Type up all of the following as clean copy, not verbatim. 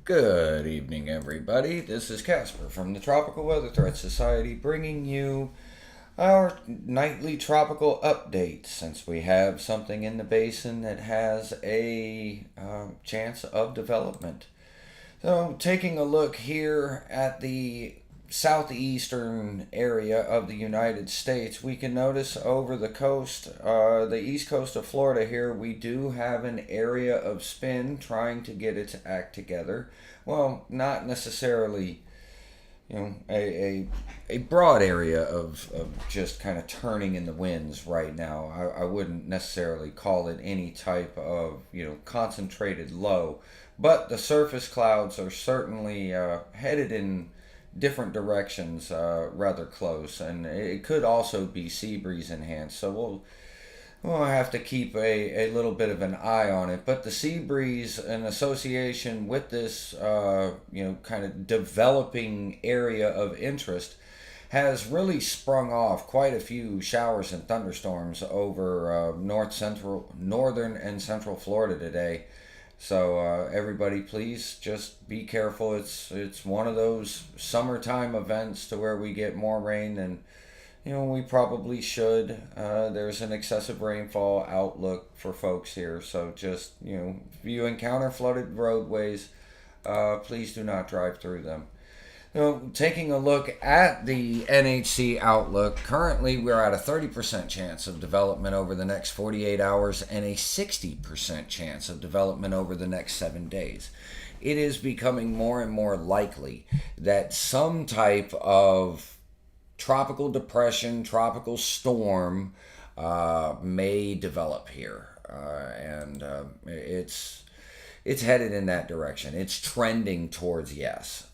Good evening, everybody. This is Casper from the Tropical Weather Threat Society bringing you our nightly tropical update since we have something in the basin that has a chance of development. So, taking a look here at the southeastern area of the United States, we can notice over the coast, the east coast of Florida here, we do have an area of spin trying to get its act together. Well, not necessarily, a broad area of just kind of turning in the winds right now. I wouldn't necessarily call it any type of, concentrated low, but the surface clouds are certainly headed in different directions, rather close, and it could also be sea breeze enhanced. So we'll have to keep a little bit of an eye on it. But the sea breeze, in association with this, kind of developing area of interest, has really sprung off quite a few showers and thunderstorms over northern and central Florida today. So everybody, please just be careful. It's one of those summertime events to where we get more rain than we probably should. There's an excessive rainfall outlook for folks here. So just if you encounter flooded roadways, please do not drive through them. Taking a look at the NHC outlook, currently we're at a 30% chance of development over the next 48 hours and a 60% chance of development over the next 7 days. It is becoming more and more likely that some type of tropical depression, tropical storm may develop here. And it's headed in that direction. It's trending towards yes.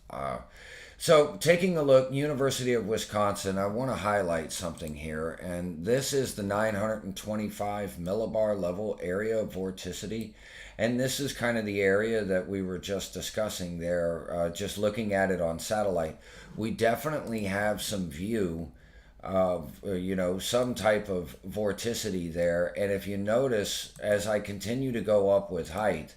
So, taking a look, University of Wisconsin, I want to highlight something here, and this is the 925 millibar level area of vorticity, and this is kind of the area that we were just discussing there, just looking at it on satellite. We definitely have some view of, some type of vorticity there, and if you notice, as I continue to go up with height,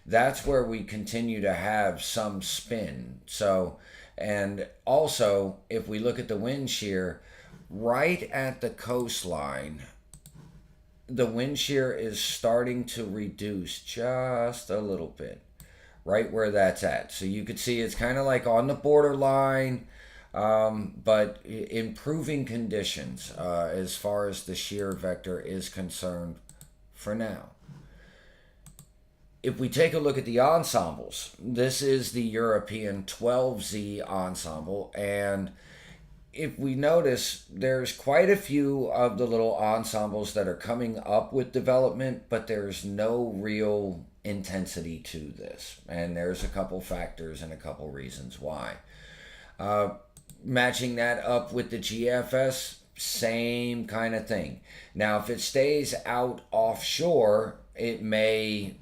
that's where we continue to have some spin. So, and also, if we look at the wind shear, right at the coastline, the wind shear is starting to reduce just a little bit, right where that's at. So you could see it's kind of like on the borderline, but improving conditions as far as the shear vector is concerned for now. If we take a look at the ensembles, this is the European 12Z ensemble, and if we notice, there's quite a few of the little ensembles that are coming up with development, but there's no real intensity to this, and there's a couple factors and a couple reasons why. Matching that up with the GFS, same kind of thing. Now, if it stays out offshore, it may,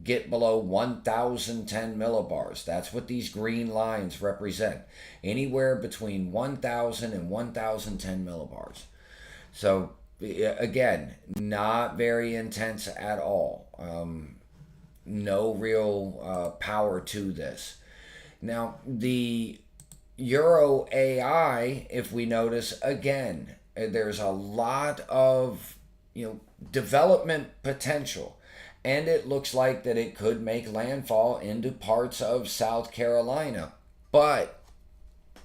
get below 1,010 millibars. That's what these green lines represent. Anywhere between 1,000 and 1,010 millibars. So, again, not very intense at all. No real power to this. Now, the Euro AI, if we notice, again, there's a lot of, development potential. And it looks like that it could make landfall into parts of South Carolina. But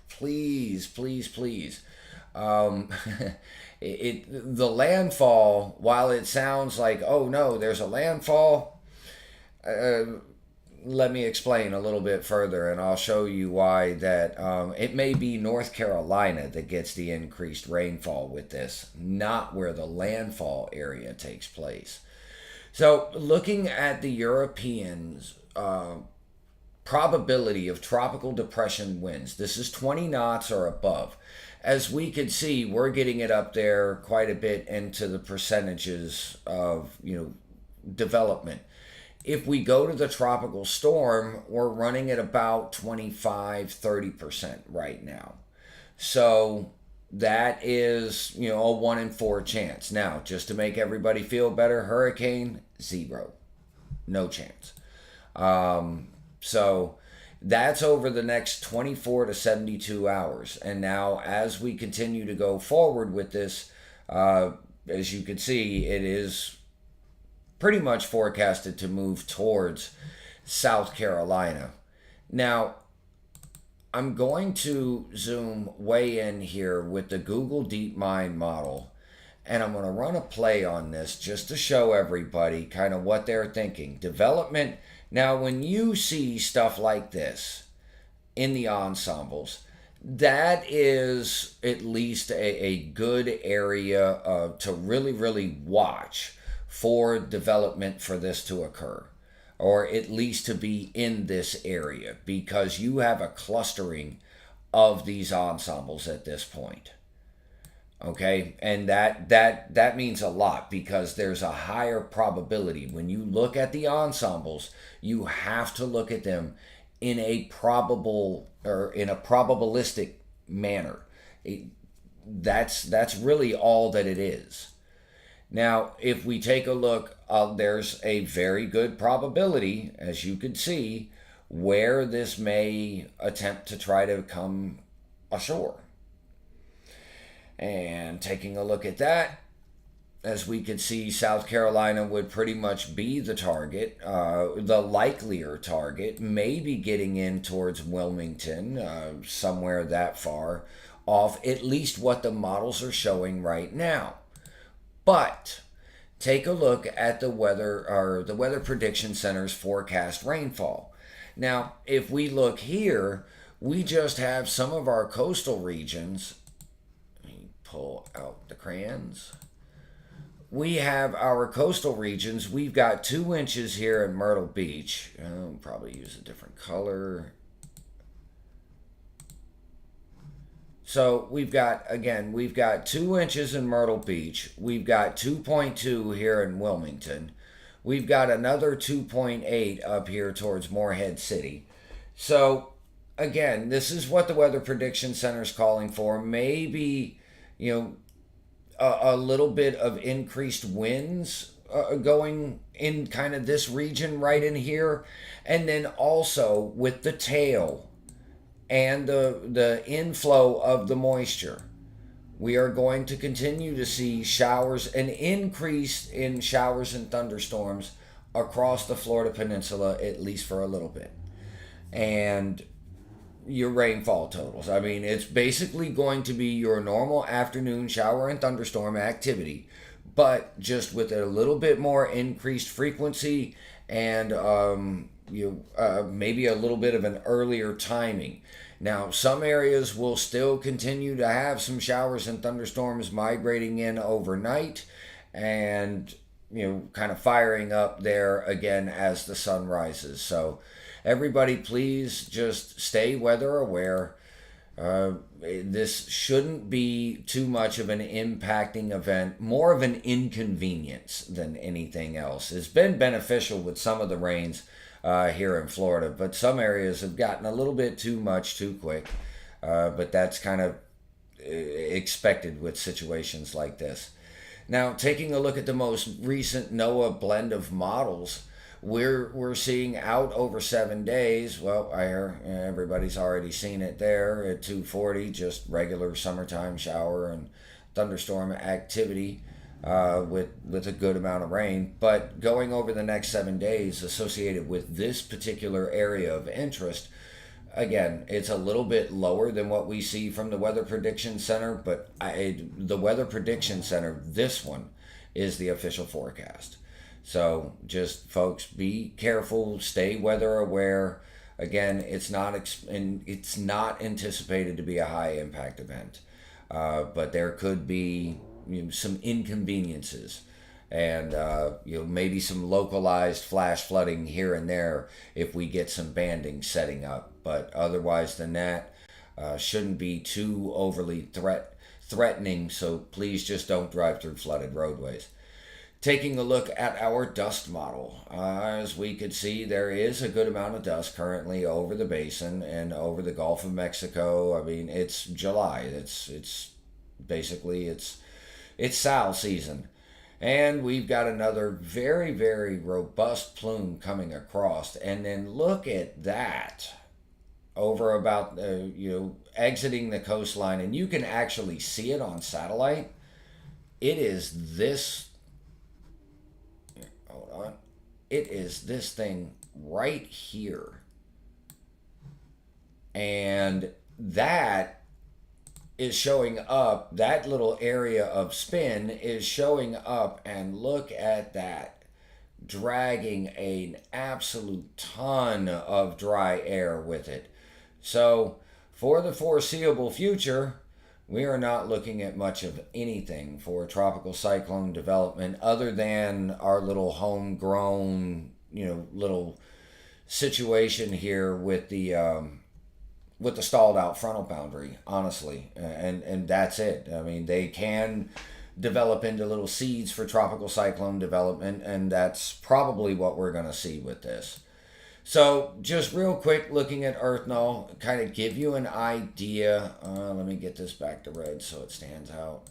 please, please, please, the landfall, while it sounds like, oh no, there's a landfall, let me explain a little bit further, and I'll show you why that it may be North Carolina that gets the increased rainfall with this, not where the landfall area takes place. So looking at the Europeans' probability of tropical depression winds, this is 20 knots or above. As we could see, we're getting it up there quite a bit into the percentages of, development. If we go to the tropical storm, we're running at about 25-30% right now. So that is, a 1 in 4 chance. Now, just to make everybody feel better, hurricane, 0. No chance. So that's over the next 24 to 72 hours. And now, as we continue to go forward with this, as you can see, it is pretty much forecasted to move towards South Carolina. Now, I'm going to zoom way in here with the Google DeepMind model, and I'm going to run a play on this just to show everybody kind of what they're thinking. Development. Now, when you see stuff like this in the ensembles, that is at least a good area to really, really watch for development for this to occur, or at least to be in this area, because you have a clustering of these ensembles at this point. Okay, and that means a lot, because there's a higher probability when you look at the ensembles. You have to look at them in a probable, or in a probabilistic manner. That's really all that it is. Now, if we take a look, there's a very good probability, as you can see, where this may attempt to try to come ashore. And taking a look at that, as we can see, South Carolina would pretty much be the target, the likelier target, maybe getting in towards Wilmington, somewhere that far off, at least what the models are showing right now. But take a look at the weather, or the Weather Prediction Center's forecast rainfall. Now, if we look here, we just have some of our coastal regions. Pull out the crayons. We have our coastal regions. We've got 2 inches here in Myrtle Beach. I'll probably use a different color. So we've got 2 inches in Myrtle Beach. We've got 2.2 here in Wilmington. We've got another 2.8 up here towards Morehead City. So again, this is what the Weather Prediction Center is calling for. Maybe, a little bit of increased winds going in kind of this region right in here. And then also with the tail and the inflow of the moisture, we are going to continue to see showers, an increase in showers and thunderstorms across the Florida Peninsula, at least for a little bit. And your rainfall totals, I mean, it's basically going to be your normal afternoon shower and thunderstorm activity, but just with a little bit more increased frequency, and maybe a little bit of an earlier timing. Now, some areas will still continue to have some showers and thunderstorms migrating in overnight, and kind of firing up there again as the sun rises. So everybody, please just stay weather aware. This shouldn't be too much of an impacting event, more of an inconvenience than anything else. It's been beneficial with some of the rains here in Florida, but some areas have gotten a little bit too much too quick. But that's kind of expected with situations like this. Now, taking a look at the most recent NOAA blend of models, we're seeing out over 7 days. Well, everybody's already seen it there at 240, just regular summertime shower and thunderstorm activity with a good amount of rain. But going over the next 7 days associated with this particular area of interest, again, it's a little bit lower than what we see from the Weather Prediction Center, but the Weather Prediction Center, this one, is the official forecast. So just, folks, be careful, stay weather aware. Again, it's not anticipated to be a high impact event, but there could be some inconveniences, and maybe some localized flash flooding here and there if we get some banding setting up. But otherwise than that, shouldn't be too overly threatening. So please just don't drive through flooded roadways. Taking a look at our dust model, as we could see, there is a good amount of dust currently over the basin and over the Gulf of Mexico. I mean, it's July. It's basically it's sow season. And we've got another very, very robust plume coming across. And then look at that over about, exiting the coastline. And you can actually see it on satellite. It is this, hold on, it is this thing right here. And that is showing up, that little area of spin is showing up, and look at that, dragging an absolute ton of dry air with it. So, for the foreseeable future, we are not looking at much of anything for tropical cyclone development other than our little homegrown, little situation here with the stalled out frontal boundary, honestly, and that's it. I mean, they can develop into little seeds for tropical cyclone development, and that's probably what we're going to see with this. So, just real quick, looking at Earth null, kind of give you an idea. Let me get this back to red so it stands out.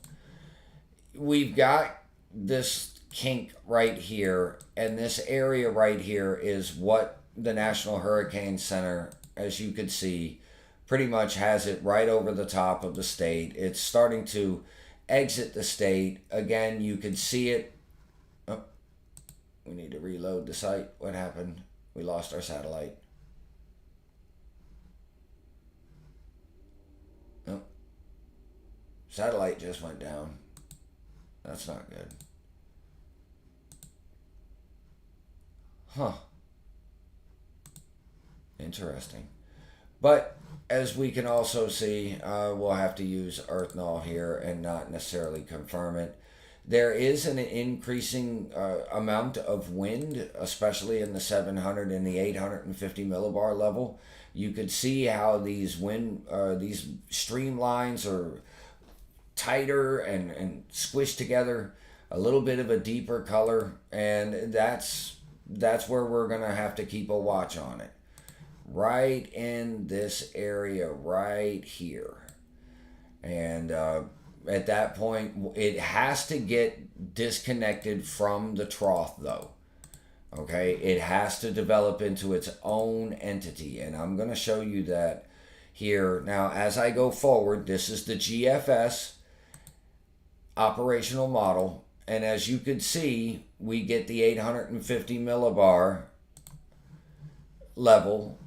We've got this kink right here, and this area right here is what the National Hurricane Center, as you could see, pretty much has it right over the top of the state. It's starting to exit the state. Again, you can see it. Oh, we need to reload the site. What happened? We lost our satellite. Oh, satellite just went down. That's not good. Huh. Interesting. But as we can also see, we'll have to use Earth null here and not necessarily confirm it. There is an increasing amount of wind, especially in the 700 and the 850 millibar level. You could see how these these streamlines are tighter and squished together, a little bit of a deeper color, and that's where we're gonna have to keep a watch on it. Right in this area right here. And at that point, it has to get disconnected from the trough, though. Okay? It has to develop into its own entity. And I'm going to show you that here. Now, as I go forward, this is the GFS operational model. And as you can see, we get the 850 millibar level.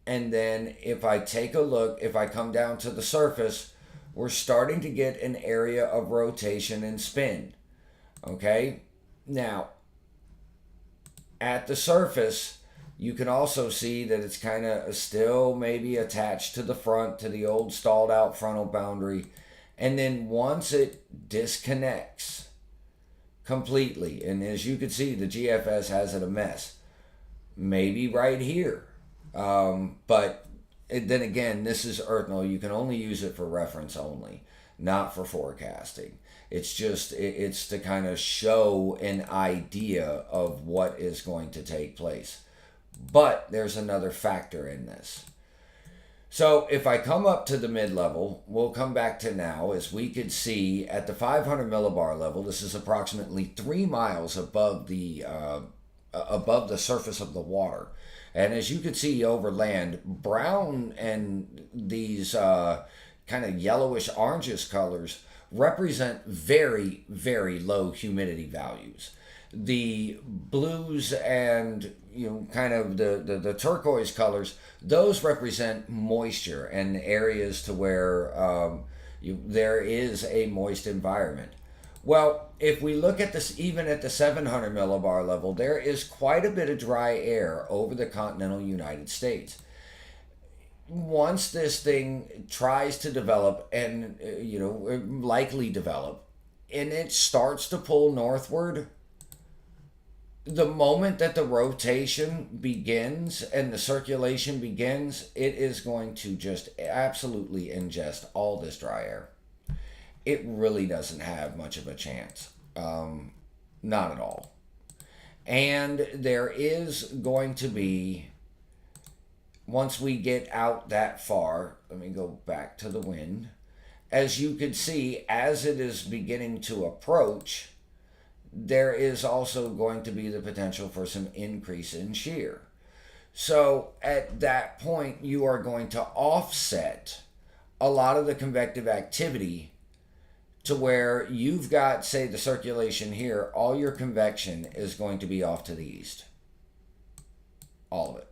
And then if I take a look, if I come down to the surface, we're starting to get an area of rotation and spin. Okay? Now, at the surface, you can also see that it's kind of still maybe attached to the front, to the old stalled out frontal boundary. And then once it disconnects completely, and as you can see, the GFS has it a mess. Maybe right here. But then again, this is Earth null. You can only use it for reference only, not for forecasting. It's just, it's to kind of show an idea of what is going to take place. But there's another factor in this. So if I come up to the mid-level, we'll come back to now, as we could see at the 500 millibar level, this is approximately 3 miles above the surface of the water. And as you can see over land, brown and these kind of yellowish orangish colors represent very, very low humidity values. The blues and kind of the turquoise colors, those represent moisture and areas to where there is a moist environment. Well, if we look at this, even at the 700 millibar level, there is quite a bit of dry air over the continental United States. Once this thing tries to develop and, likely develop, and it starts to pull northward, the moment that the rotation begins and the circulation begins, it is going to just absolutely ingest all this dry air. It really doesn't have much of a chance. Not at all. And there is going to be, once we get out that far, let me go back to the wind. As you can see, as it is beginning to approach, there is also going to be the potential for some increase in shear. So at that point, you are going to offset a lot of the convective activity to where you've got, say, the circulation here, all your convection is going to be off to the east. All of it.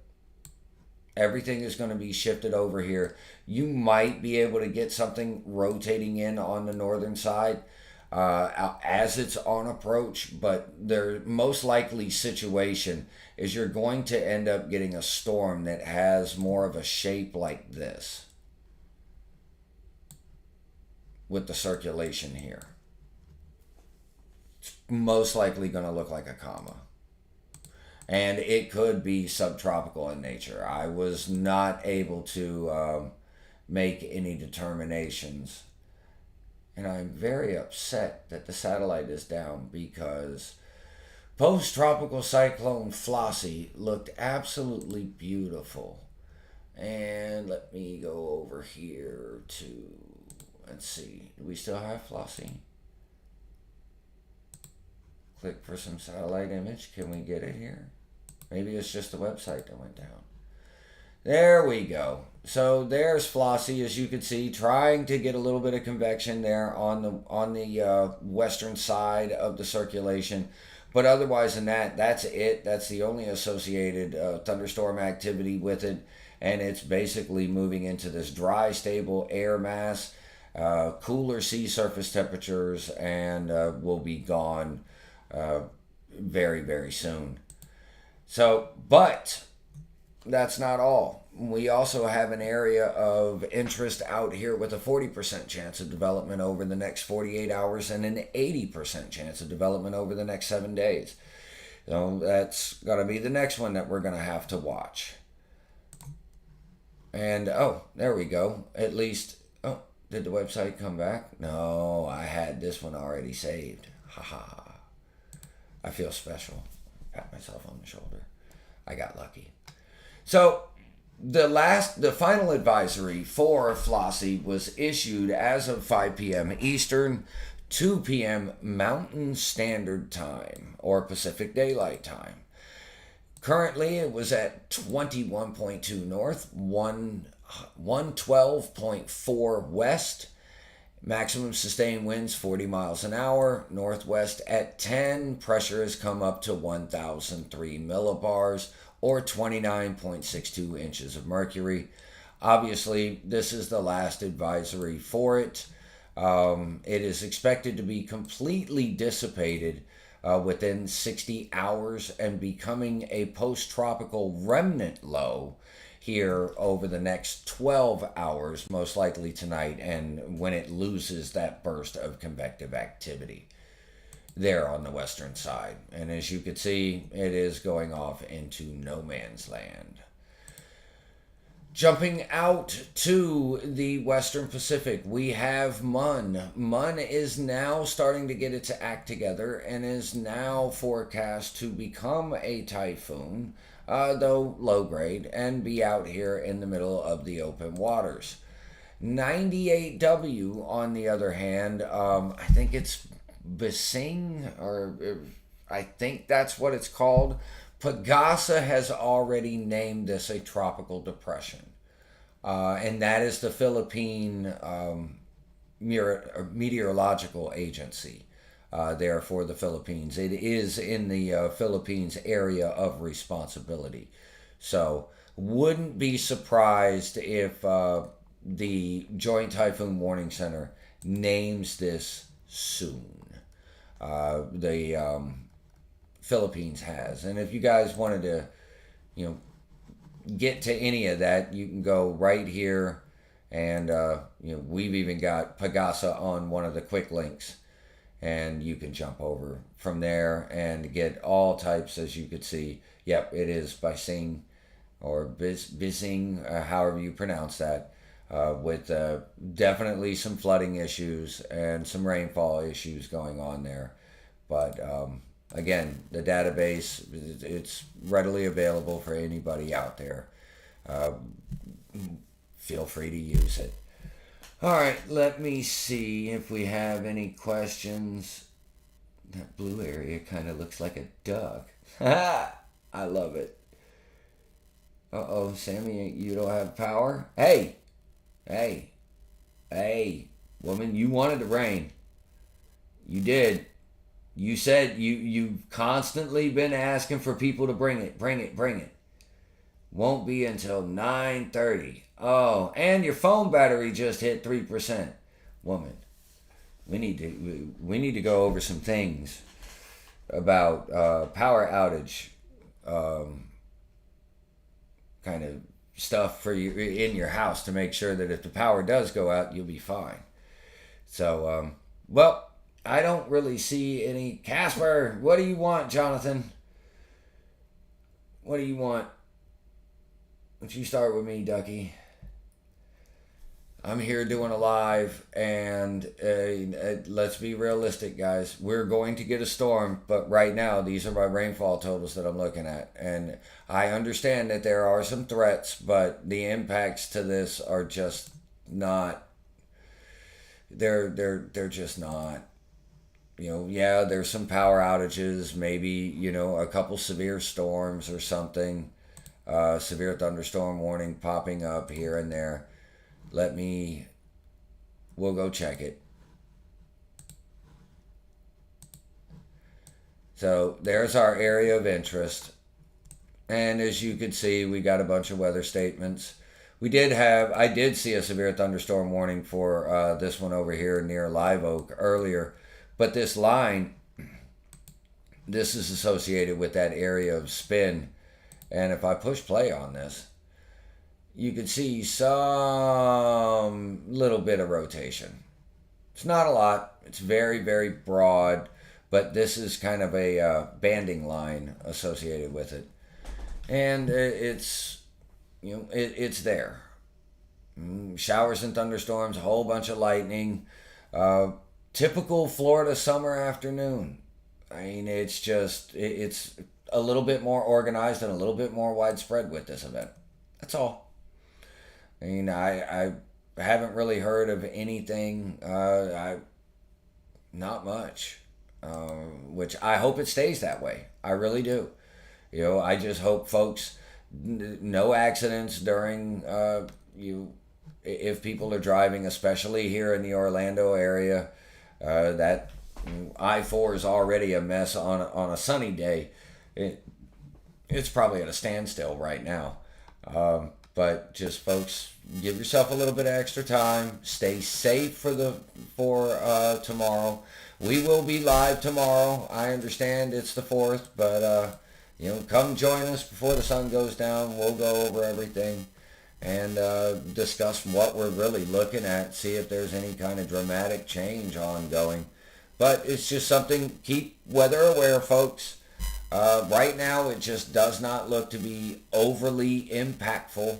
Everything is going to be shifted over here. You might be able to get something rotating in on the northern side as it's on approach, but the most likely situation is you're going to end up getting a storm that has more of a shape like this with the circulation here. It's most likely going to look like a comma. And it could be subtropical in nature. I was not able to make any determinations. And I'm very upset that the satellite is down because post-tropical cyclone Flossie looked absolutely beautiful. And let me go over here to, let's see, do we still have Flossie? Click for some satellite image. Can we get it here? Maybe it's just the website that went down. There we go. So there's Flossie, as you can see, trying to get a little bit of convection there on the western side of the circulation. But otherwise than that, that's it. That's the only associated thunderstorm activity with it. And it's basically moving into this dry, stable air mass, cooler sea surface temperatures, and will be gone very, very soon. So, but that's not all. We also have an area of interest out here with a 40% chance of development over the next 48 hours and an 80% chance of development over the next 7 days. So that's going to be the next one that we're going to have to watch. And, oh, there we go. At least, oh, did the website come back? No, I had this one already saved. Haha. I feel special. Pat myself on the shoulder. I got lucky. So the final advisory for Flossie was issued as of 5 p.m. Eastern, 2 p.m. Mountain Standard Time or Pacific Daylight Time. Currently, it was at 21.2 north, 112.4 west. Maximum sustained winds 40 miles an hour. Northwest at 10. Pressure has come up to 1,003 millibars or 29.62 inches of mercury. Obviously, this is the last advisory for it. It is expected to be completely dissipated within 60 hours and becoming a post-tropical remnant low here over the next 12 hours, most likely tonight, and when it loses that burst of convective activity there on the western side. And as you can see, it is going off into no man's land. Jumping out to the Western Pacific, we have Mun. Mun is now starting to get its act together and is now forecast to become a typhoon, though low grade, and be out here in the middle of the open waters. 98W, on the other hand, I think it's Bising, or I think that's what it's called. Pagasa has already named this a tropical depression. And that is the Philippine Meteorological Agency there for the Philippines. It is in the Philippines area of responsibility. So wouldn't be surprised if the Joint Typhoon Warning Center names this soon. The Philippines has. And if you guys wanted to, get to any of that, you can go right here, and we've even got Pagasa on one of the quick links, and you can jump over from there and get all types, as you could see. Yep, it is Bising or Bising, however you pronounce that, with definitely some flooding issues and some rainfall issues going on there. But again, the database, it's readily available for anybody out there. Feel free to use it. All right, let me see if we have any questions. That blue area kind of looks like a duck. I love it. Uh-oh, Sammy, you don't have power? Hey! Hey! Hey! Woman, you wanted to rain. You did. You said you've constantly been asking for people to bring it, bring it, bring it. Won't be until 9:30. Oh, and your phone battery just hit 3%. Woman, we need to go over some things about power outage kind of stuff for you in your house to make sure that if the power does go out, you'll be fine. So, well, I don't really see any. Casper, what do you want, Jonathan? What do you want? Why don't you start with me, Ducky? I'm here doing a live, and let's be realistic, guys. We're going to get a storm, but right now, these are my rainfall totals that I'm looking at. And I understand that there are some threats, but the impacts to this are just not, they're just not. Yeah, there's some power outages, maybe, a couple severe storms or something, severe thunderstorm warning popping up here and there. We'll go check it. So there's our area of interest. And as you can see, we got a bunch of weather statements. I did see a severe thunderstorm warning for this one over here near Live Oak earlier. But this line, this is associated with that area of spin. And if I push play on this, you can see some little bit of rotation. It's not a lot. It's very, very broad, but this is kind of a banding line associated with it. And it's there. Showers and thunderstorms, a whole bunch of lightning. Typical Florida summer afternoon. I mean, it's a little bit more organized and a little bit more widespread with this event. That's all. I mean, I haven't really heard of anything, not much, which I hope it stays that way. I really do. I just hope folks, no accidents during, if people are driving, especially here in the Orlando area, that I-4 is already a mess on a sunny day. It's probably at a standstill right now. But just folks, give yourself a little bit of extra time. Stay safe for tomorrow. We will be live tomorrow. I understand it's the 4th, but come join us before the sun goes down. We'll go over everything and discuss what we're really looking at. See if there's any kind of dramatic change ongoing. But it's just something. Keep weather aware, folks. Right now, it just does not look to be overly impactful.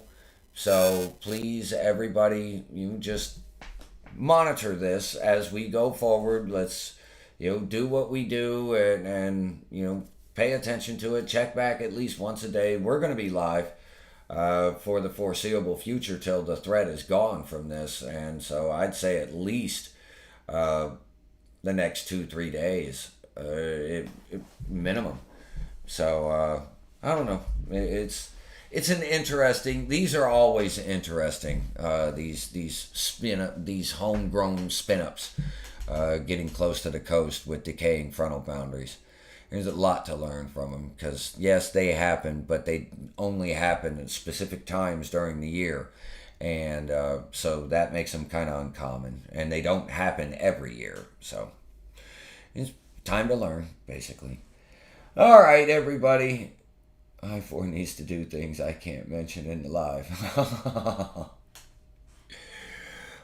So please, everybody, you just monitor this as we go forward. Let's, do what we do and pay attention to it. Check back at least once a day. We're going to be live for the foreseeable future till the threat is gone from this. And so I'd say at least the next 2-3 days, minimum. So I don't know. It's an interesting. These are always interesting. These homegrown spin-ups, getting close to the coast with decaying frontal boundaries. There's a lot to learn from them because yes, they happen, but they only happen at specific times during the year, and so that makes them kind of uncommon, and they don't happen every year. So it's time to learn, basically. All right, everybody. I-4 needs to do things I can't mention in the live.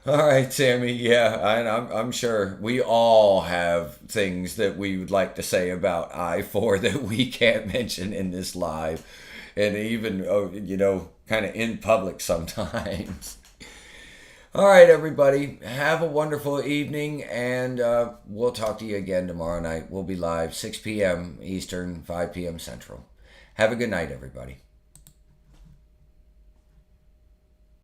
All right, Sammy. Yeah, and I'm sure we all have things that we would like to say about I-4 that we can't mention in this live, and even kind of in public sometimes. All right, everybody. Have a wonderful evening, and we'll talk to you again tomorrow night. We'll be live 6 p.m. Eastern, 5 p.m. Central. Have a good night, everybody.